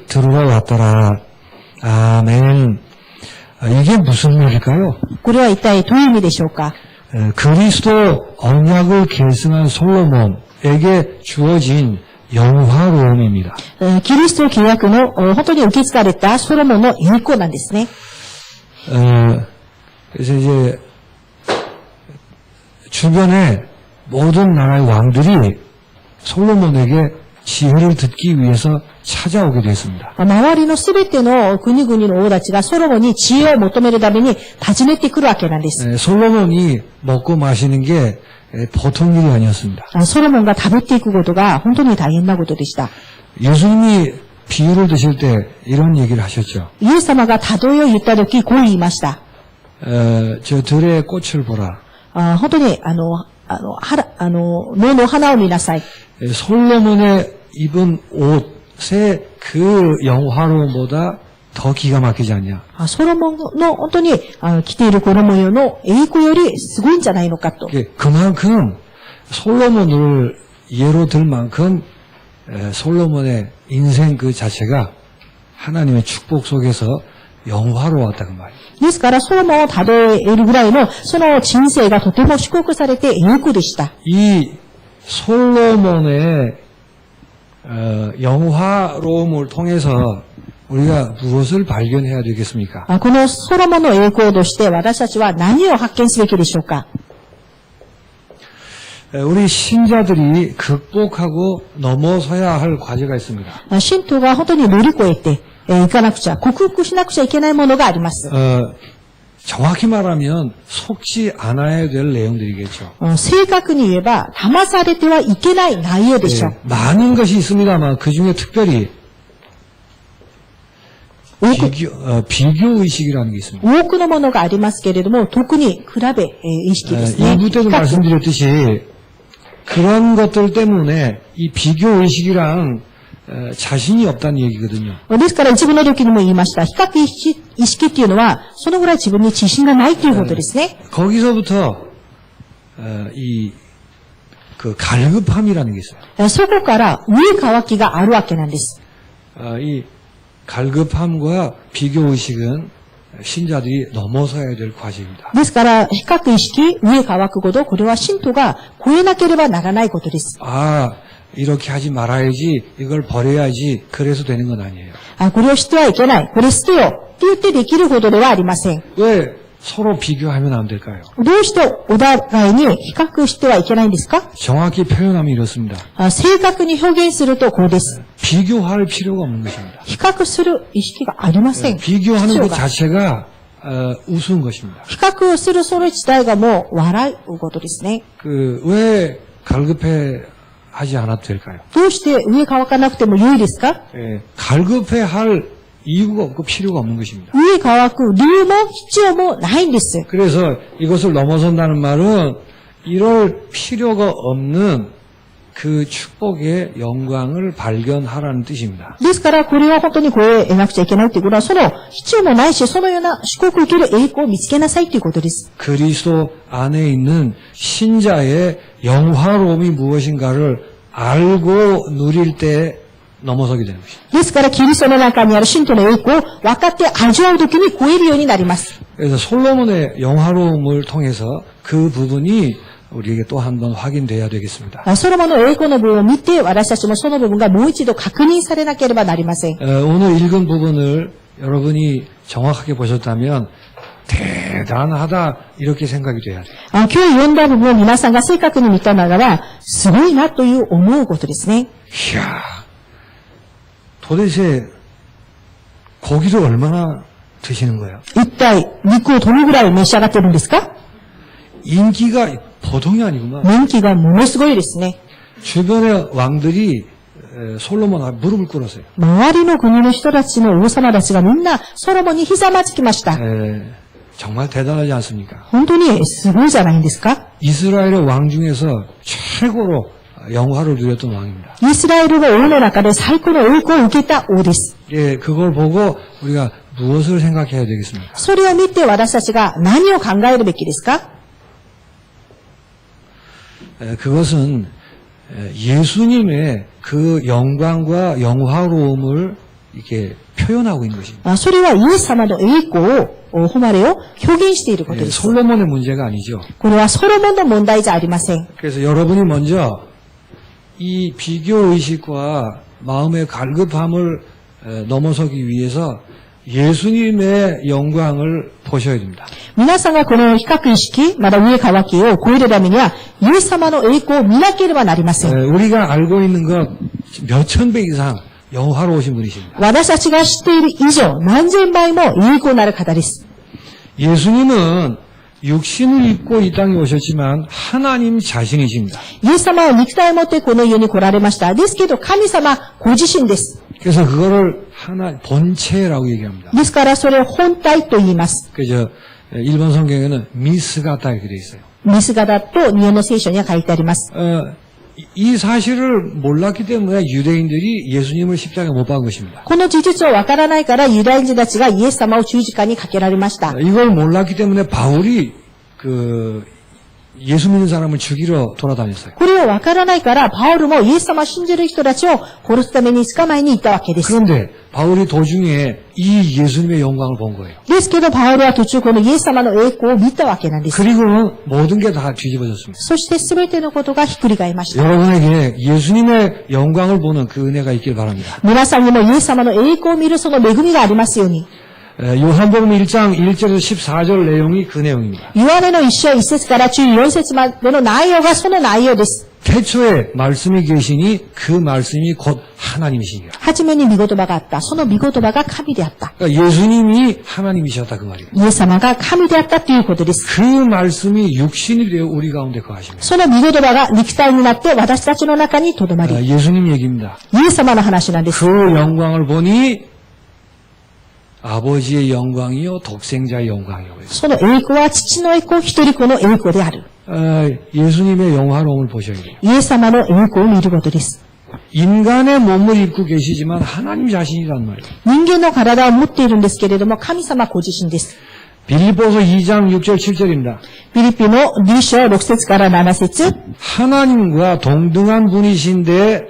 들으러 왔더라. 아멘. 이게 무슨 말일까요? これは一体どういう意味でしょうか。 그리스도 언약을 계승한 솔로몬에게 주어진 영화로움입니다. キリスト契約の本当に受け継がれたソロモンの栄光なんですね。 그래서 이제 주변의 모든 나라의 왕들이 솔로몬에게 지혜를 듣기 위해서 찾아오게 됐습니다. 周りのすべての国々の王たちがソロモンに知恵を求めるために訪ねてくるわけなんです。 솔로몬이 먹고 마시는 게 보통 일이 아니었습니다. ソロモンが食べていくことが本当に大変なことでした。 예수님이 비유를 드실 때 이런 얘기를 하셨죠. イエス様が例えを言ったときこう言いました。 저 들의 꽃을 보라. 本当に野の花を見なさい。 솔로몬의 입은 옷의 그 영화로움보다 더 기가 막히지 않냐. ソロモンの本当に着ている衣模様の栄光よりすごいんじゃないのかと。 그만큼 솔로몬을 예로 들 만큼 솔로몬의 인생 그 자체가 하나님의 축복 속에서 영화로웠다 그 말이에요. ですからソロモンを例えるぐらいのその人生がとても祝福されて栄光でした。 이 솔로몬의 영화로움을 통해서 우리가 무엇을 발견해야 되겠습니까? このソロモンの栄光として私たちは何を発見すべきでしょうか。 우리 신자들이 극복하고 넘어서야 할 과제가 있습니다. 信徒が本当に乗り越えていかなくちゃ、克服しなくちゃいけないものがあります。 정확히 말하면 속지 않아야 될 내용들이겠죠. 正確に言えば騙されてはいけない内容でしょう。 많은 것이 있습니다만 그 중에 특별히 비교의식이라는 게 있습니다. 多くのものがありますけれども、特に比べ意識ですね。 2부 때도 말씀드렸듯이 그런 것들 때문에 이 비교의식이랑 자신이 없다는 얘기거든요. ですから一部の時にも言いました。比較意識っていうのは、そのぐらい自分に自信がないということですね。 거기서부터 그 갈급함이라는 게 있어요. そこから上乾きがあるわけなんです。 이 갈급함과 비교의식은 신자들이 넘어서야 될 과제입니다. ですから、比較意識、上乾くこと、これは信徒が超えなければならないことです。 이렇게 하지 말아야지, 이걸 버려야지, 그래서 되는 건 아니에요. これをしてはいけない、これ捨てよって言ってできることではありません。 왜 서로 비교하면 안 될까요? どうしてお互いに比較してはいけないんですか？ 정확히 표현하면 이렇습니다. 正確に表現するとこうです。 비교할 필요가 없는 것입니다. 比較する意識がありません。 비교하는 것 자체가 우스운 것입니다. 比較するそれ自体がもう笑うことですね。 왜 갈급해하지 않아도 될까요? どうして上乾かなくても良いですか？ 갈급해할 이유가 없고 필요가 없는 것입니다. 上乾く理由も必要もないんです。 그래서 이것을 넘어선다는 말은 이럴 필요가 없는 그 축복의 영광을 발견하라는 뜻입니다. ですからこれを本当に超えなくちゃいけないということは、その必要もないし、そのような祝福を受ける栄光を見つけなさいということです。 그리스도 안에 있는 신자의 영화로움이 무엇인가를 알고 누릴 때 넘어서게 되는 것입니다. ですからキリストの中にある信徒の栄光を分かって味わうときに超えるようになります。 그래서 솔로몬의 영화로움을 통해서 그 부분이 우리에게 또 한 번 확인돼야 되겠습니다. ソロモンの栄光の部分を見て、私たちもその部分がもう一度確認されなければなりません。 오늘 읽은 부분을 여러분이 정확하게 보셨다면 대단하다 이렇게 생각이 돼야 돼요. 今日読んだ部分を皆さんが正確に見たならば、すごいなという思うことですね。 이야, 도대체 고기를 얼마나 드시는 거예요? 一体肉をどのぐらい召し上がってるんですか？ 인기가 보통이 아니구만. 人気がものすごいですね。 주변의 왕들이 솔로몬 앞에 무릎을 꿇었어요. 周りの国の人たちの王様たちがみんなソロモンにひざまずきました。 정말 대단하지 않습니까? 本当にすごいじゃないんですか？ 이스라엘의 왕 중에서 최고로 영화를 누렸던 왕입니다. イスラエルの王の中で最高の栄光を受けた王です。 그걸 보고 우리가 무엇을 생각해야 되겠습니까? それを見て私たちが何を考えるべきですか？ 그것은 예수님의 그 영광과 영화로움을 이렇게 표현하고 있는 것입니다. それはイエス様の栄光を、誉れを表現していること 예, です。 솔로몬의 문제가 아니죠. これはソロモンの問題じゃありません。 그래서 여러분이 먼저 이 비교 의식과 마음의 갈급함을 넘어서기 위해서 예수님의 영광을 보셔야 됩니다. 皆さんがこの比較意識、まだ上乾きを超えるためには、イエス様の栄光を見なければなりません。 우리가 알고 있는 것 몇천 배 이상 영화로우신 분이십니다. 私たちが知っている以上、何千倍も栄光なる方です。 예수님은 육신을 입고 이 땅에 오셨지만 하나님 자신이십니다. イエス様は肉体を持ってこの世に来られました。ですけど、神様ご自身です。 그래서 그거를 본체라고 얘기합니다. ですから、それを本体と言います。 그저 일본 성경에는 미스가타 이렇게 돼 있어요. ミスガダと日本の聖書には書いてあります。 이 사실을 몰랐기 때문에 유대인들이 예수님을 십자가에 못 박은 것입니다. この事実をわからないからユダヤ人たちがイエス様を十字架にかけられました。 이걸 몰랐기 때문에 바울이 예수 믿는 사람을 죽이러 돌아다녔어요. これをわからないからパウルもイエス様を信じる人たちを殺すために捕まえに行ったわけです。 그런데 바울이 도중에 이 예수님의 영광을 본 거예요. ですけどパウルは途中このイエス様の栄光を見たわけなんです。 그리고는 모든 게 다 뒤집어졌습니다. そして全てのことがひっくり返りました。 여러분에게 예수님의 영광을 보는 그 은혜가 있길 바랍니다. 皆さんにもイエス様の栄光を見るその恵みがありますように。 요한복음 1장 1절에서 14절 내용이 그 내용입니다. ヨハネの一章一節から14節までの内容がその内容です。 태초에 말씀이 계시니 그 말씀이 곧 하나님이시니라. 初めに御言葉があった。その御言葉が神であった。 그러니까 예수님이 하나님이셨다 그 말이에요. イエス様が神であったということです。 그 말씀이 육신이 되어 우리 가운데 거하십니다. その御言葉が肉体になって私たちの中に留まり、 예수님 얘기입니다. イエス様の話なんです。 그 영광을 보니 아버지의 영광이요 독생자의 영광이요. その栄光は父の栄光、一人子の栄光である。 예수님의 영화로움을 보셔야 돼요. イエス様の栄光を見ることです。 인간의 몸을 입고 계시지만 하나님 자신이란 말이에요. 人間の体を持っているんですけれども、神様ご自身です。 빌립보서 2장 6절 7절입니다. ピリピの2章6節から7節 하나님과 동등한 분이신데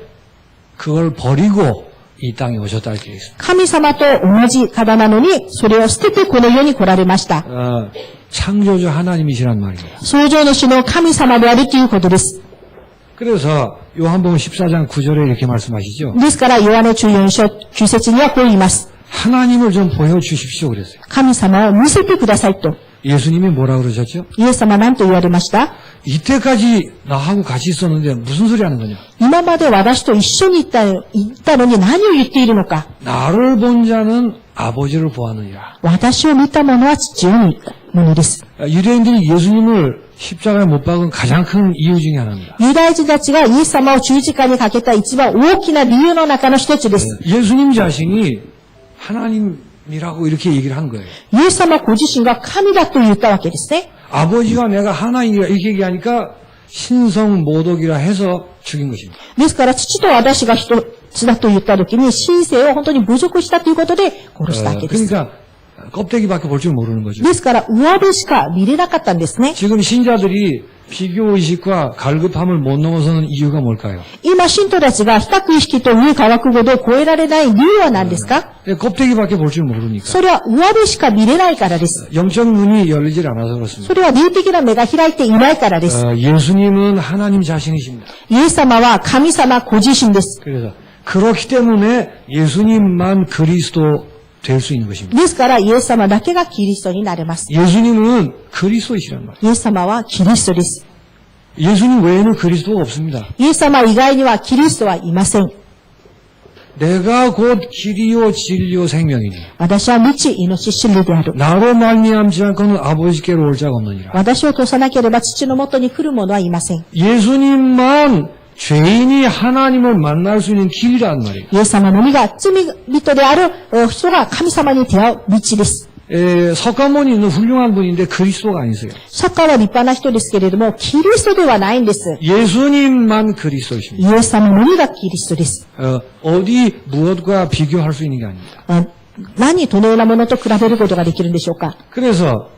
그걸 버리고 이 땅에 오셨다 이렇게 있습니다. 神様と同じ方なのに、それを捨ててこの世に来られました。 창조주 하나님이시란 말입니다. 創造主の神様であるということです。 그래서 요한복음 14장 9절에 이렇게 말씀하시죠. ですから、ヨハネ14章9節にはこう言います。 하나님을 좀 보여주십시오 그랬어요. 神様を見せてくださいと。 예수님이 뭐라 그러셨죠? イエス様は何と言われました？ 이때까지 나하고 같이 있었는데 무슨 소리 하는 거냐? 今まで私と一緒にいたのに何を言っているのか。 나를 본 자는 아버지를 보았느니라. 私を見た者は父を見たものです。 유대인들이 예수님을 십자가에 못 박은 가장 큰 이유 중에 하나입니다. ユダヤ人たちがイエス様を十字架にかけた一番大きな理由の中の一つです。 예수님 자신이 하나님이라고 이렇게 얘기를 한 거예요. イエス様ご自身が神だと言ったわけですね。 아버지와 내가 하나님이라 이렇게 얘기하니까 신성 모독이라 해서 죽인 것입니다. ですから父と私が一つだと言った時に神性を本当に侮辱したということで殺したわけです。 그러니까 껍데기밖에 볼 줄 모르는 거죠. ですから上辺しか見れなかったんですね。 지금 신자들이 비교의식과 갈급함을 못 넘어서는 이유가 뭘까요? 今信徒たちが比較意識と上乾くほど超えられない理由は何ですか？ 껍데기밖에 볼 줄 모르니까. それは上辺しか見れないからです。 영적 눈이 열리질 않아서 그렇습니다. それは霊的な目が開いていないからです。 예수님은 하나님 자신이십니다. イエス様は神様ご自身です。 그래서 그렇기 때문에 예수님만 그리스도 될 수 있는 것입니다. ですからイエス様だけがキリストになれます。 예수님은 그리스도이시란 말이에요. イエス様はキリストです。 예수님 외에는 그리스도가 없습니다. イエス様以外にはキリストはいません。 내가 곧 길이요 진리요 생명이니 私は道、命、真理である。 나로 말미암지 않고는 아버지께로 올 자가 없느니라. 私を通さなければ父のもとに来る者はいません。 예수님만 죄인이 하나님을 만날 수 있는 길이란 말이에요. イエス様のみが罪人である人が神様に出会う道です。 석가모니 있는 훌륭한 분인데 그리스도가 아니세요. サッカーは立派な人ですけれども、キリストではないんです。 예수님만 그리스도이십니다. イエス様のみがキリストです。 어디 무엇과 비교할 수 있는 게 아닙니다. 何、どのようなものと比べることができるんでしょうか。 그래서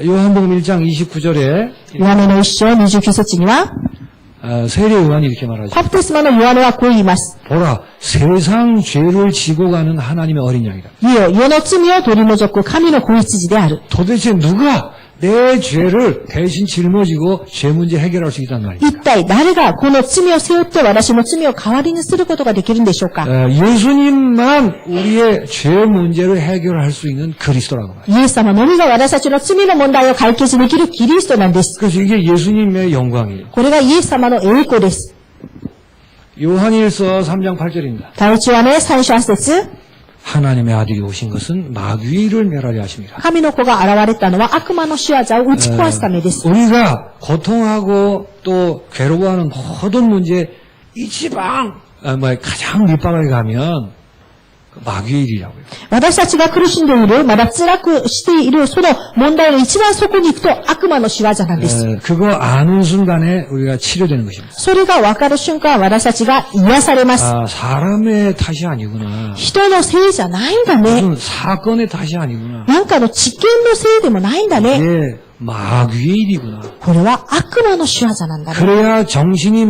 요한복음 1장 29절에 ヨハネの一章29節には、 세례 요한이 이렇게 말하죠. バプテスマのヨハネはこう言います。 보라, 세상 죄를 지고 가는 하나님의 어린 양이다. 見よ、世の罪を取り除く神の子羊である。 도대체 누가 내 죄를 대신 짊어지고 죄 문제 해결할 수 있단 말이야. 一体誰がこの罪を背負って私の罪を代わりにすることができるんでしょうか。 예수님만 우리의 죄 문제를 해결할 수 있는 그리스도라고 말이야. イエス様のみが私たちの罪の問題を解決できるキリストなんです。 그래서 이게 예수님의 영광이에요. これがイエス様の栄光です。 요한일서 3장 8절입니다. 第一はね、3章8節 하나님의 아들이 오신 것은 마귀를 멸하려 하십니다. 神の子が現れたのは悪魔の仕業を打ち壊すためです。 우리가 고통하고 또 괴로워하는 모든 문제 이지방 가장 밑바닥에 가면 마귀의 일이라고요. 私たちが苦しんでいる、まだ辛くしている、その問題の一番底に行くと悪魔の仕業なんです。 그거 아는 순간에 우리가 치료되는 것입니다. それが分かる瞬間、私たちが癒されます。 사람의 탓이 아니구나. 人のせいじゃないんだね。 무슨 사건의 탓이 아니구나. なんかの知見のせいでもないんだね。 이게 마귀의 일이구나. これは悪魔の仕業なんだね。 그래야 정신이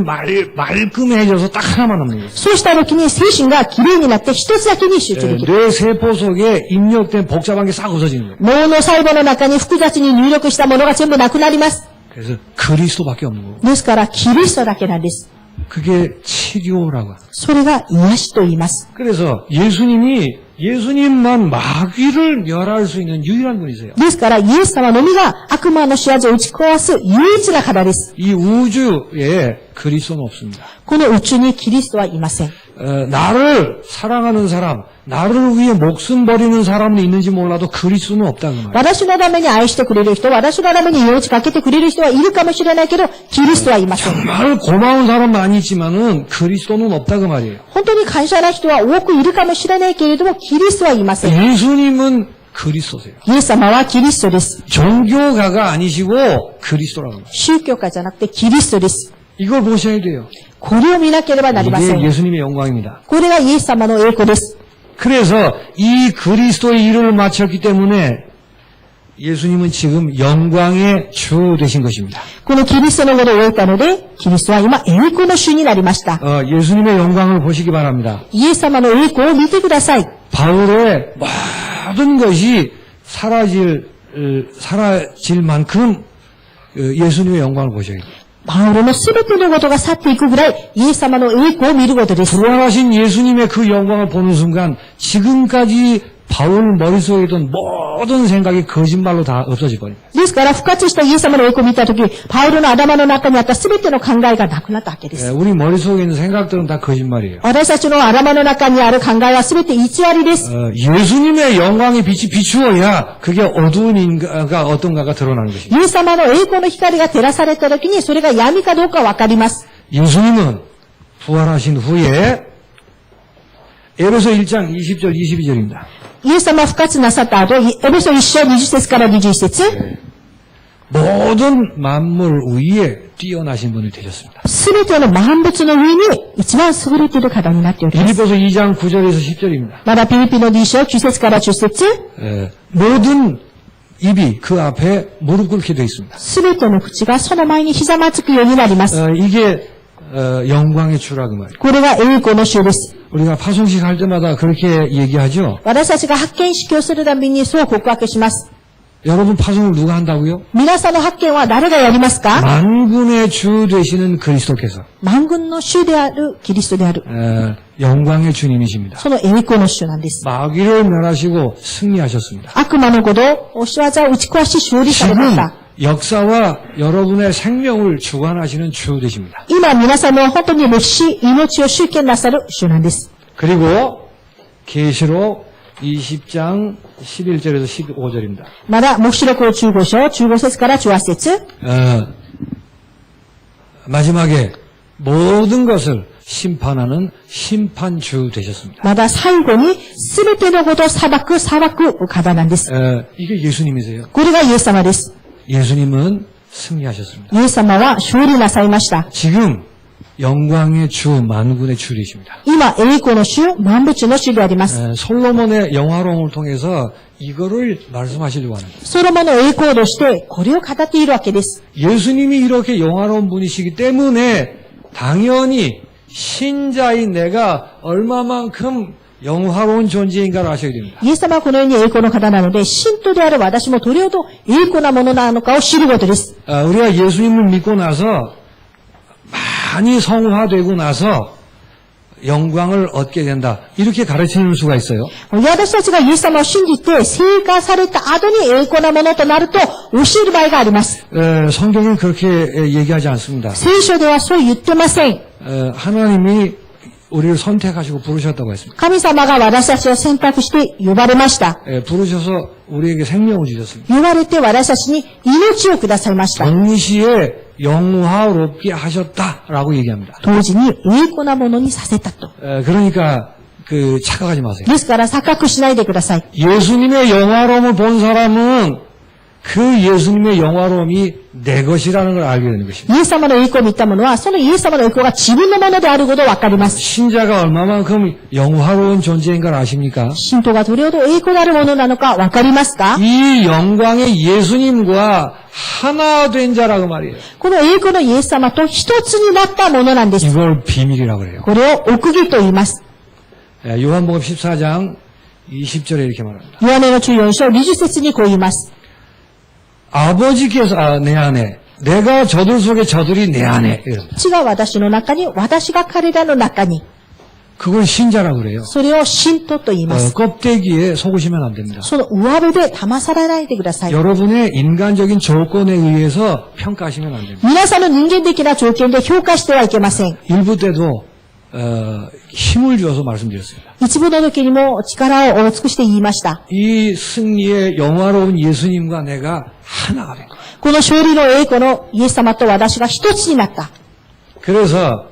말끔해져서 딱 하나만 남는 거예요. そうした時に精神がきれいになって一つだけに集中できる。 뇌 세포 속에 입력된 복잡한 게 싹 없어지는 거예요. 脳の細胞の中に複雑に入力したものが全部なくなります。 그래서 그리스도밖에 없는 거고. ですから、キリストだけなんです。 그게 치료라고. それが癒しと言います。 그래서 예수님만 마귀를 멸할 수 있는 유일한 분이세요. ですから、イエス様のみが悪魔の仕業を打ち壊す唯一な方です。 이 우주에 그리스도는 없습니다. この宇宙にキリストはいません。 나를 사랑하는 사람, 나를 위해 목숨 버리는 사람은 있는지 몰라도 그리스도는 없다 그 말이에요. 私のために愛してくれる人、私のために命かけてくれる人はいるかもしれないけど、キリストはいません。 정말 고마운 사람 많이 있지만은 그리스도는 없다 그 말이에요. 本当に感謝な人は多くいるかもしれないけれども、キリストはいません。 예수님은 그리스도세요. イエス様はキリストです。 종교가가 아니시고 그리스도라고 합니다. 宗教家じゃなくてキリストです。 이걸 보셔야 돼요. これを見なければなりませ 이게 ん。 예수님의 영광입니다. これがイエス様の栄光です。 그래서 이 그리스도의 일을 마쳤기 때문에 예수님은 지금 영광의 주 되신 것입니다. このキリストのことを終えたので、キリストは今栄光の主になりました。 예수님의 영광을 보시기 바랍니다. イエス様の栄光を見てください。 바울의 모든 것이 사라질 만큼 예수님의 영광을 보셔야 돼요. パウロのすべてのことが去っていくぐらい、イエス様の栄光を見ることです。 부활하신 예수님의 그 영광을 보는 순간 지금까지 바울 머릿속에 있던 모든 생각이 거짓말로 다 없어질 거예요. ですから、復活したイエス様の栄光を見たとき、パウロの頭の中にあったすべての考えがなくなったわけです。 우리 머릿속에 있는 생각들은 다 거짓말이에요. 私たちの頭の中にある考えはすべて偽りです。 예수님의 영광의 빛이 비추어야 그게 어두운 인가가 어떤가가 드러나는 것입니다. イエス様の栄光の光が照らされたときに、それが闇かどうかわかります。 예수님은 부활하신 후에 에베소 1장 20절 22절입니다. イエス様は復活なさった後、エベソ1章20節から21節 모든 만물 위에 뛰어나신 분이 되셨습니다. すべての万物の上に一番優れている方になっております。 빌립보서 2장 9절에서 10절입니다. まだピリピの2章9節から10節 모든 입이 그 앞에 무릎 꿇게 되어 있습니다. すべての口がその前にひざまつくようになります。 이게 영광의 주라 그 말이에요. これが栄光の主です。 우리가 파송식 할 때마다 그렇게 얘기하죠. 私たちが発見式をするたびにそう告白します。 여러분 파송을 누가 한다고요? 皆さんの発見は誰がやりますか？ 만군의 주 되시는 그리스도께서 万軍の主であるキリストである。 영광의 주님이십니다. その栄光の主なんです。 마귀를 멸하시고 승리하셨습니다. 悪魔のことを仕業を打ち壊し勝利されまし 지금 た。 역사와 여러분의 생명을 주관하시는 주 되십니다. 今皆さんの本当に歴史、命を集権なさる主なんです。 그리고 계시록 20장 11절에서 15절입니다. まだ、黙示録15章、15節から18節 마지막에 모든 것을 심판하는 심판주 되셨습니다. まだ最後に全てのことを裁く方なんです。 이게 예수님이세요. これがイエス様です。 예수님은 승리하셨습니다. イエス様は勝利なさいました。 지금 영광의 주, 만군의 주이십니다. 今、栄光の主、万物の主であります。 솔로몬의 영화로움을 통해서 이거를 말씀하시려고 하는 거예요. ソロモンの栄光として、これを語っているわけです。 예수님이 이렇게 영화로운 분이시기 때문에 당연히 신자인 내가 얼마만큼 영화로운 존재인가를 아셔야 됩니다. イエス様はこのように栄光の方なので、信徒である私もどれほど栄光なものなのかを知ることです。 우리가 예수님을 믿고 나서 많이 성화되고 나서 영광을 얻게 된다. 이렇게 가르치는 수가 있어요. 私たちがイエス様を信じて、聖化された後に栄光なものとなると教える場合があります。 성경은 그렇게 얘기하지 않습니다. 聖書ではそう言ってません。 하나님이 우리를 선택하시고 부르셨다고 했습니다. 神様が私たちを選択して呼ばれました。 부르셔서 우리에게 생명을 주셨습니다. 呼ばれて私たちに命をくださいました。 동시에 영화롭게 하셨다라고 얘기합니다. 同時に栄光なものにさせたと。 그러니까 착각하지 마세요. ですから錯覚しないでください。 예수님의 영화로움을 본 사람은 그 예수님의 영화로움이 내 것이라는 걸 알게 되는 것입니다. イエス様の栄光を見た者は、そのイエス様の栄光が自分のものであることがわかります。 신자가 얼마만큼 영화로운 존재인가를 아십니까? 信徒がどれほど栄光であるものなのかわかりますか？ 이 영광의 예수님과 하나 된 자라고 말이에요. この栄光のイエス様と一つになったものなんです。 이걸 비밀이라고 그래요. これを奥義と言います。 요한복음 14장 20절에 이렇게 말합니다. ヨハネの14章20節にこう言います。 아버지께서 내 안에 내가 저들 속에 저들이 내 안에 이럽니다. 父が私の中に、私が彼らの中に。 그걸 신자라고 그래요. それを信徒と言います。 껍데기에 속으시면 안 됩니다. その上辺で騙されないでください。 여러분의 인간적인 조건에 의해서 평가하시면 안 됩니다. 皆さんの人間的な条件で評価してはいけません。 일부 때도 힘을 주어서 말씀드렸습니다. 一部の時にも力を尽くして言いました。 이 승리의 영화로운 예수님과 내가 하나가 된 거예요. この勝利の栄光のイエス様と私が一つになった。 그래서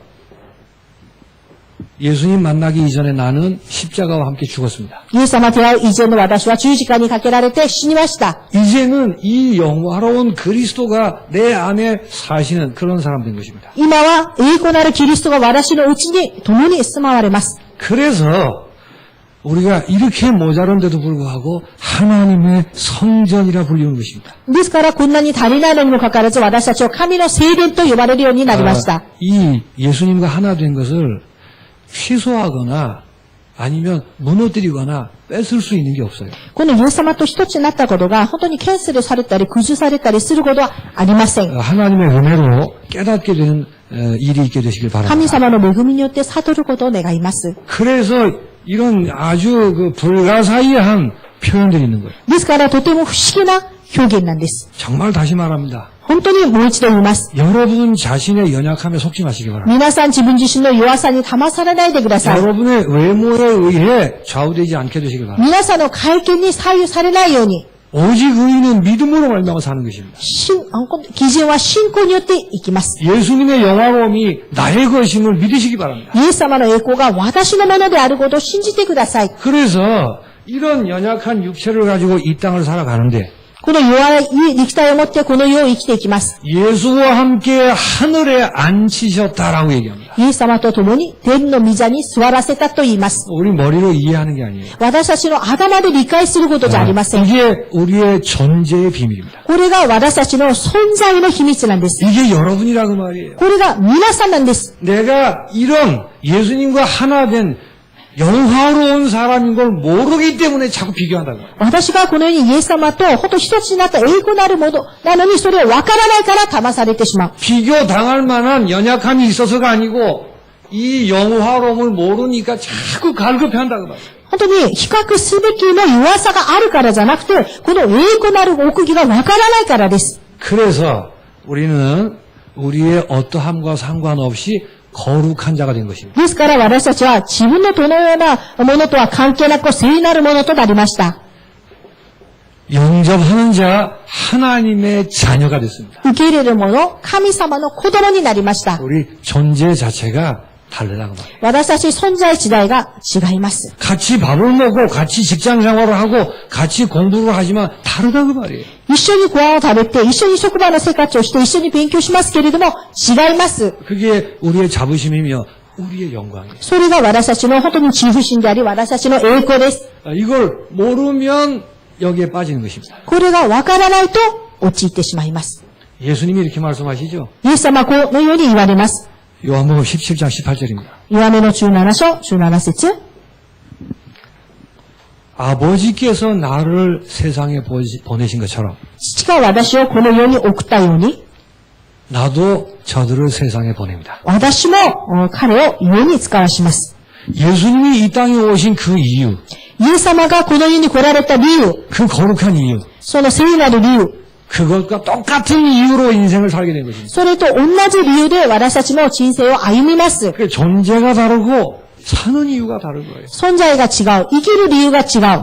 예수님 만나기 이전에 나는 십자가와 함께 죽었습니다. イエス様と出会う以前の私は十字架にかけられて死にました。 이제는 이 영화로운 그리스도가 내 안에 사시는 그런 사람 된 것입니다. 今は栄光なるキリストが私のうちに共に住まわれます。 그래서 우리가 이렇게 모자란데도 불구하고 하나님의 성전이라 불리는 것입니다. ですからこんなに足りないのにもかかわらず私たちを神の聖殿と呼ばれるようになりました。 이 예수님과 하나 된 것을 취소하거나 아니면 무너뜨리거나 뺏을 수 있는 게 없어요. このイエス様と一つになったことが本当にキャンセルされたり崩されたりすることはありません。 하나님의 은혜로 깨닫게 되는 일이 있게 되시길 神 바랍니다. 様の恵みによって悟ることを願います。 그래서 이런 아주 불가사의한 표현들이 있는 거예요. ですからとても不思議な表現なんです。 정말 다시 말합니다. 本当にもう一度言います。 여러분 자신의 연약함에 속지 마시기 바랍니다. 皆さん自分自身の弱さに騙されないでください。 여러분의 외모에 의해 좌우되지 않게 되시길 바랍니다. 皆さんの外見に左右されないように、 오직 의인은 믿음으로 말미암아 사는 것입니다. 基準は信仰によっていきます。 예수님의 영화로움이 나의 것임을 믿으시기 바랍니다. イエス様の栄光が私のものであることを信じてください。 그래서 이런 연약한 육체를 가지고 이 땅을 살아가는데 この弱い肉体を持ってこの世を生きていきます。 예수와 함께 하늘에 앉히셨다라고 얘기합니다. イエス様と共に天の御座に座らせたと言います。 우리 머리로 이해하는 게 아니에요. 私たちの頭で理解することじゃありません。 이게 우리의 존재의 비밀입니다. これが私たちの存在の秘密なんです。 이게 여러분이라고 말이에요. これが皆さんなんです。 내가 이런 예수님과 하나 된 영화로운 사람인 걸 모르기 때문에 자꾸 비교한다고. 私がこのようにイエス様とほんと一つになった栄光なるものなのにそれを分からないから騙されてしまう。 비교당할 만한 연약함이 있어서가 아니고 이 영화로움을 모르니까 자꾸 갈급해한다고 말이에요. 本当に比較すべきの弱さがあるからじゃなくて、この栄光なる奥義が分からないからです。 그래서 우리는 우리의 어떠함과 상관없이 거룩한 자가 된 것입니다. ですから私たちは自分のどのようなものとは関係なく聖なるものとなりました。 영접하는 자 하나님의 자녀가 됐습니다. 受け入れるもの、神様の子供になりました。 우리 존재 자체가 다르다고 말이에요. 私たち存在時代が違います。 같이 밥을 먹고 같이 직장 생활을 하고 같이 공부를 하지만 다르다고 말이에요. 一緒にご飯を食べて、一緒に職場の生活をして、一緒に勉強しますけれども、違います。 그게 우리의 자부심이며 우리의 영광이에요. それが私たちの本当に自負心であり、私たちの栄光です。 이걸 모르면 여기에 빠지는 것입니다. これがわからないと陥ってしまいます。 예수님이 이렇게 말씀하시죠. イエス様はこのように言われます。 요한복음 17장 18절입니다. ヨハネの17章、17節。 아버지께서 나를 세상에 보내신 것처럼 父が私をこの世に送ったように、 나도 저들을 세상에 보냅니다. 私も彼を世に使わします。 예수님이 이 땅에 오신 그 이유, イエス様がこの世に来られた理由、 그 거룩한 이유, その聖なる理由、 그것과 똑같은 이유로 인생을 살게 된 것입니다. それと同じ理由で私たちの人生を歩みます。 그 존재가 다르고 사는 이유가 다른 거예요. 存在が違う、生きる理由が違う。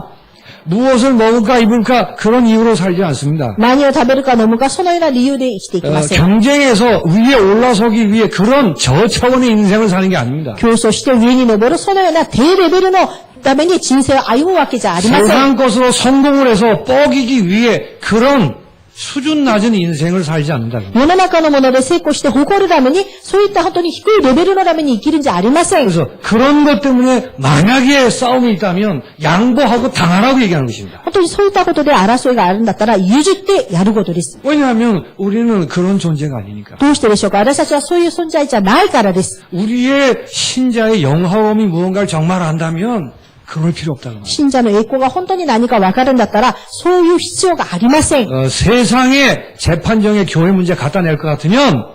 무엇을 먹을까 입을까 그런 이유로 살지 않습니다. 何を食べるか飲むかそのような理由で生きていきません。 경쟁에서 위에 올라서기 위해 그런 저차원의 인생을 사는 게 아닙니다. 競争して上に登るそのような低レベルのために人生を歩むわけじゃありません。 세상 것으로 성공을 해서 뻐기기 위해 그런 수준 낮은 인생을 살지 않는다. 世の中のもので成功して誇るために、そういった本当に低いレベルのために生きるんじゃありません。 그래서 그런 것 때문에 만약에 싸움이 있다면 양보하고 당하라고 얘기하는 것입니다. 本当にそういったことで争いがあるんだったら譲ってやることです。 왜냐하면 우리는 그런 존재가 아니니까. どうしてでしょうか？私たちはそういう存在じゃないからです。 우리의 신자의 영화로움이 무언가를 정말 안다면 그럴 필요 없다는 거예요. 信者の栄光が本当に何か分かるんだったら、そういう必要がありません。 세상의 재판정에 교회 문제 갖다 낼 것 같으면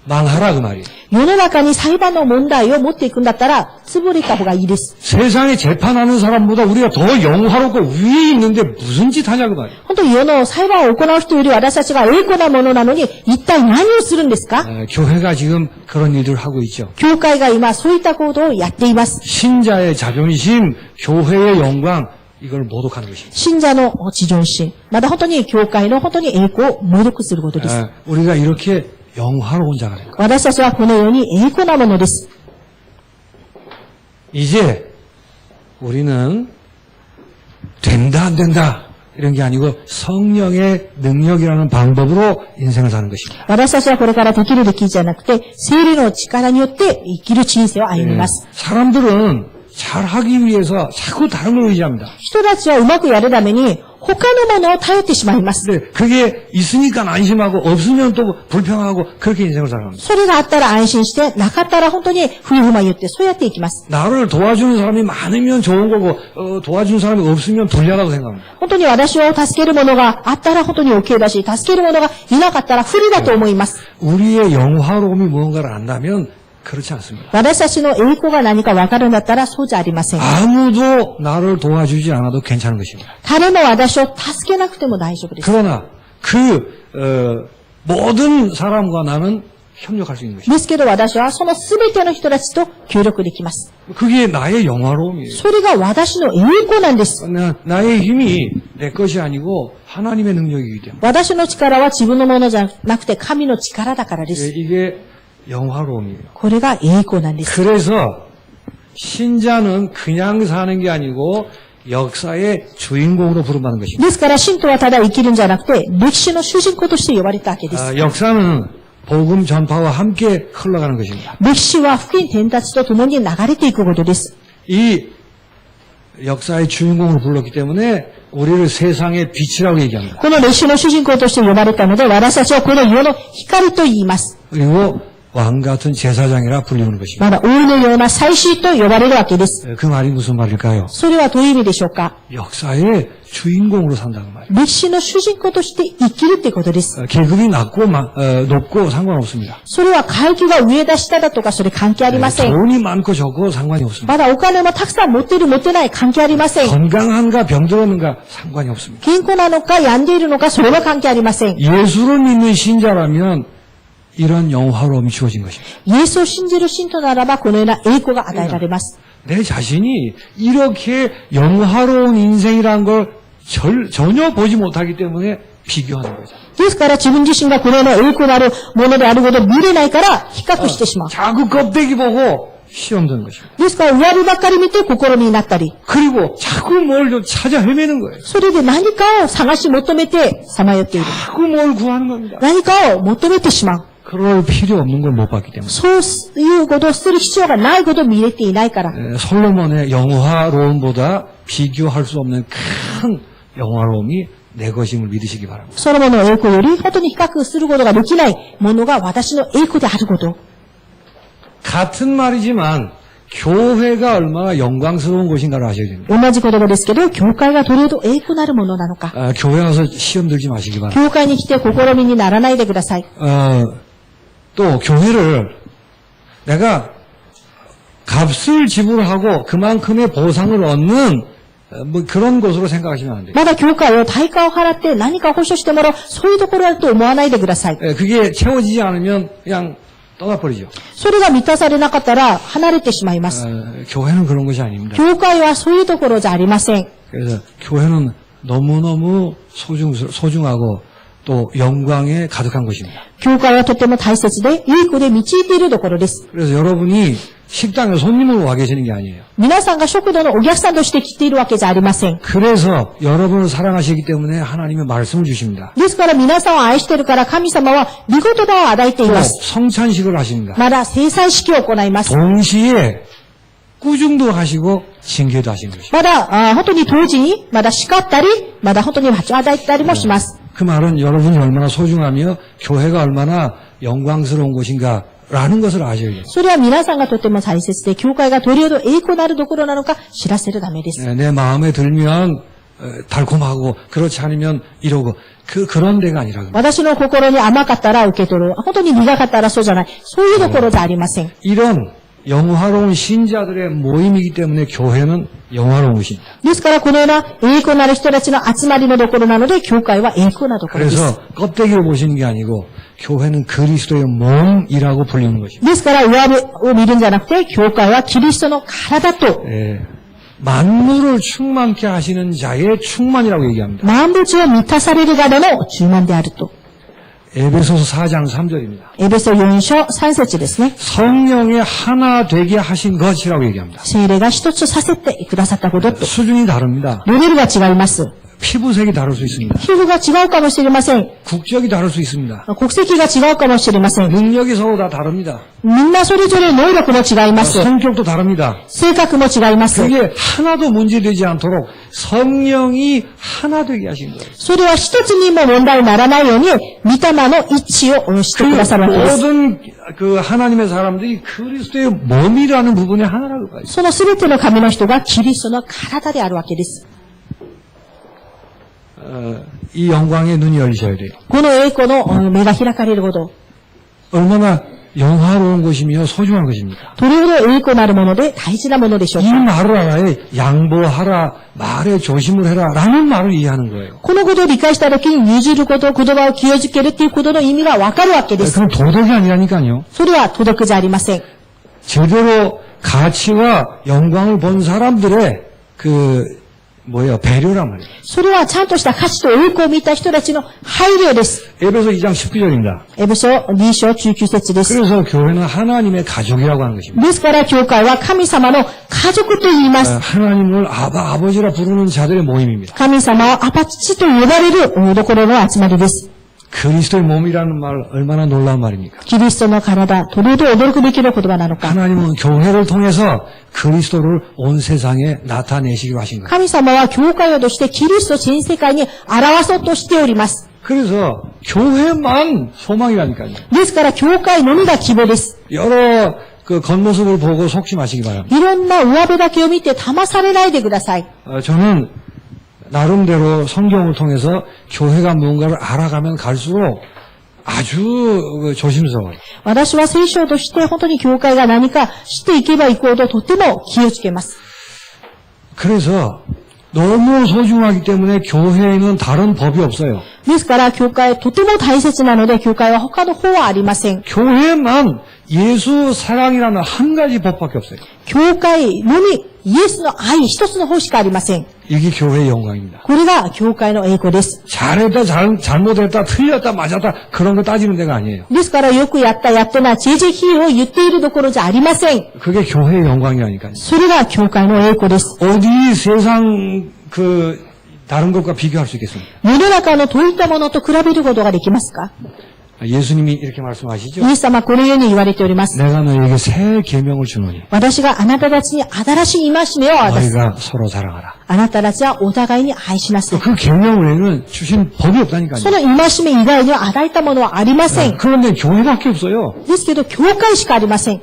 망하라 그 말이에요. 世の中に裁判の問題を持っていくんだったら、潰れた方がいいです。 세상에 재판하는 사람보다 우리가 더 영화롭고 위에 있는데 무슨 짓 하냐고 말이에요. 本当に世の裁判を行う人より私たちが栄光なものなのに、一体何をするんですか？ 교회가 지금 그런 일들을 하고 있죠. 教会が今そういった行動をやっています。 신자의 자존심, 교회의 영광 이걸 모독하는 것입니다. 信者の自尊心、また本当に教会の本当に栄光を侮辱することです。 우리가 이렇게 영화로운 자가 된 거예요. 私たちはこのように栄光なものです。 이제 우리는 된다 안 된다 이런 게 아니고 성령의 능력이라는 방법으로 인생을 사는 것입니다. 私たちはこれからできるできじゃなくて、聖霊の力によって生きる人生を歩みます。 사람들은 잘하기 위해서 자꾸 다른 걸 의지합니다. 人たちはうまくやるために、他のものを頼ってしまいます。 근데 그게 있으니까 안심하고 없으면 또 불평하고 그렇게 인생을 살아갑니다. それがあったら安心して、なかったら本当に不不満言って、そうやっていきます。 나를 도와주는 사람이 많으면 좋은 거고 도와주는 사람이 없으면 불리하다고 생각합니다. 本当に私を助けるものがあったら本当に OK だし、助けるものがいなかったら不利だと思います。 우리의 영화로움이 무언가를 안다면 그렇지 않습니다. 私たちの栄光が何か分かるんだったらそうじゃありません。 아무도 나를 도와주지 않아도 괜찮은 것입니다. 誰も私を助けなくても大丈夫です。 그러나 모든 사람과 나는 협력할 수 있는 것입니다. ですけど私はその全ての人たちと協力できます。 그게 나의 영화로움이에요. それが私の栄光なんです。 나의 힘이 내 것이 아니고 하나님의 능력이기 때문에 私の力は自分のものじゃなくて神の力だからです。 이게 영화로움이에요. これが栄光なんです。 그래서 신자는 그냥 사는 게 아니고 역사의 주인공으로 부름받는 것입니다. ですから信徒はただ生きるんじゃなくて、歴史の主人公として呼ばれたわけです。 역사는 복음 전파와 함께 흘러가는 것입니다. 歴史は福音伝達と共に流れていくことです。 이 역사의 주인공으로 불렀기 때문에 우리를 세상의 빛이라고 얘기합니다. この歴史の主人公として呼ばれたので、私たちはこの世の光と言います。 그리고 왕 같은 제사장이라 불리는 것입니다. まだ王のような祭司と呼ばれるわけです。 그 말이 무슨 말일까요? それはどういう意味でしょうか？ 역사의 주인공으로 산다는 말이에요. 歴史の主人公として生きるってことです。 계급이 높고 상관없습니다. それは階級が上だ下だとかそれ関係ありません。 돈이 많고 적고 상관이 없습니다. まだお金もたくさん持ってる持ってない関係ありません。 건강한가 병들었는가 상관이 없습니다. 健康なのか病んでいるのかそれは関係ありません。 예수를 믿는 신자라면 이런 영화로움이 주어진 것입니다. イエスを信じる信徒ならばこのような栄光が与えられます。 내 자신이 이렇게 영화로운 인생이라는 걸 전혀 보지 못하기 때문에 비교하는 거죠. ですから自分自身がこのような栄光のあるものであることを見れないから比較してしまう。 자꾸 껍데기 보고 시험 드는 것입니다. ですから、上辺ばっかり見て心になったり、 그리고 자꾸 뭘 좀 찾아 헤매는 거예요. それで何かを探し求めてさまよっている。 자꾸 뭘 구하는 겁니다. 何かを求めてしまう。 그럴 필요 없는 걸 못 봤기 때문에. そういうことをする必要がないことを見れていないから。 솔로몬의 영화로움보다 비교할 수 없는 큰 영화로움이 내 것임을 믿으시기 바랍니다. ソロモンの栄光より本当に比較することができないものが私の栄光であること。 같은 말이지만 교회가 얼마나 영광스러운 곳인가를 아셔야 됩니다. 同じ言葉ですけど、教会がどれほど栄光なるものなのか。 교회 와서 시험 들지 마시기 바랍니다. 教会に来て試みにならないでください。 또 교회를 내가 값을 지불하고 그만큼의 보상을 얻는 뭐 그런 곳으로 생각하시면 안 돼요. まだ教会を対価を払って何か保証してもらう、そういうところだと思わないでください。 그게 채워지지 않으면 그냥 떠나버리죠. それが満たされなかったら離れてしまいます。 교회는 그런 것이 아닙니다. 教会はそういうところじゃありません。 그래서 교회는 너무너무 소중하고 또 영광에 가득한 곳입니다. 教会はとても大切で、いい子で満ちているところです。 그래서 여러분이 식당에 손님으로 와 계시는 게 아니에요. 皆さんが食堂のお客さんとして来ているわけじゃありません。 그래서 여러분을 사랑하시기 때문에 하나님의 말씀을 주십니다. ですから皆さんを愛しているから神様は御言葉を与えてい 또 ます。 성찬식을 하십니다. まだ生産式を行います。 동시에 꾸중도 하시고 징계도 하시는 것입니다. まだ、本当に当時に、まだ叱ったり、まだ本当に罰を与えたりもします。 그 말은 여러분이 얼마나 소중하며 교회가 얼마나 영광스러운 곳인가라는 것을 아셔야 돼요. それは皆さんがとても大切で、教会がどれほど栄光なるところなのか知らせるためです。 내 마음에 들면 달콤하고 그렇지 않으면 이러고 그런 데가 아니라 私の心に甘かったら受け取る。本当に苦かったらそうじゃない。そういうところじゃありません。 이런 영화로운 신자들의 모임이기 때문에 교회는 영화로운 곳입니다. ですから、このような栄光なる人たちの集まりのところなので、教会は栄光なところです。 그래서 껍데기로 보시는 게 아니고 교회는 그리스도의 몸이라고 불리는 것입니다. ですから、上辺を見るんじゃなくて、教会はキリストの体と、 만물을 충만케 하시는 자의 충만이라고 얘기합니다. 万物を満たされる側の充満であると。 에베소서 4장 3절입니다. エベソ4章3節ですね。 성령의 하나 되게 하신 것이라고 얘기합니다. 聖霊が一つさせてくださったことと。 수준이 다릅니다. レベルが違います。 피부색이 다를 수 있습니다. 皮膚が違うかもしれません。 국적이 다를 수 있습니다. 国籍が違うかもしれません。 능력이 서로 다 다릅니다. みんなそれぞれ能力も違います。 성격도 다릅니다. 性格も違います。 그게 하나도 문제되지 않도록 성령이 하나 되게 하신 거예요. それは一つにも問題にならないように、御霊の一致をしてくださるわけです。 모든 그 하나님의 사람들이 그리스도의 몸이라는 부분이 하나라고 봐요. そのすべての神の人がキリストの体であるわけです。 이 영광에 눈이 열리셔야 돼요. この栄光の目が開かれること。 얼마나 영화로운 것이며 소중한 것입니까? どれほど栄光なるもので大事なものでしょう 이 か。 말을 알아야 양보하라, 말에 조심을 해라 라는 말을 이해하는 거예요. このことを理解したときに譲ること、言葉を気をつけるっていうことの意味がわかるわけです。 그건 도덕이 아니라니까요. それは届くじゃありません。 제대로 가치와 영광을 본 사람들의 배려란 말이에요. それはちゃんとした価値と栄光を見た人たちの配慮です。 에베소 2장 19절입니다. エベソ2章19節です。 그래서 교회는 하나님의 가족이라고 하는 것입니다. ですから教会は神様の家族と言います。 하나님을 아버지라 부르는 자들의 모임입니다. 神様はアパ父と呼ばれるところの集まりです。 그리스도의 몸이라는 말 얼마나 놀라운 말입니까? キリストの体、どれほど驚くべきな言葉なのか。 하나님은 교회를 통해서 그리스도를 온 세상에 나타내시기로 하신 거예요. 神様は教会を通してキリストを全世界に表そうとしております。 그래서 교회만 소망이라니까요. ですから教会のみが希望です。 여러 그 겉모습을 보고 속지 마시기 바랍니다. いろんな上辺だけを見て騙されないでください。 저는 나름대로 성경을 통해서 교회가 무언가를 알아가면 갈수록 아주 조심스러워요. 私は聖書として本当に教会が何かしていけばいくほどとても気をつけます。 그래서 너무 소중하기 때문에 교회에는 다른 법이 없어요. ですから教会とても大切なので教会は他の法はありません。 교회만 예수 사랑이라는 한 가지 법밖에 없어요. 教会のみイエスの愛一つの方しかありません。 이게 교회의 영광입니다. これが教会の栄光です。 잘했다, 잘못했다, 틀렸다, 맞았다 그런 거 따지는 데가 아니에요. ですからよくやったやってない、ジェジェヒーを言っているどころじゃありません。 그게 교회의 영광이라니까요. それが教会の栄光です。 어디 세상 다른 것과 비교할 수 있겠습니까? 世の中のどういったものと比べることができますか？ 예수님이 이렇게 말씀하시죠. イエス様はこのように言われております。 내가 너에게 새 계명을 주노니 私があなたたちに新しい戒めを渡す。 너희가 서로 사랑하라. あなたたちはお互いに愛しなさい。 그 계명 외에는 주신 법이 없다니까요. その戒め以外には与えたものはありません。 그런데 교회밖에 없어요. ですけど、教会しかありません。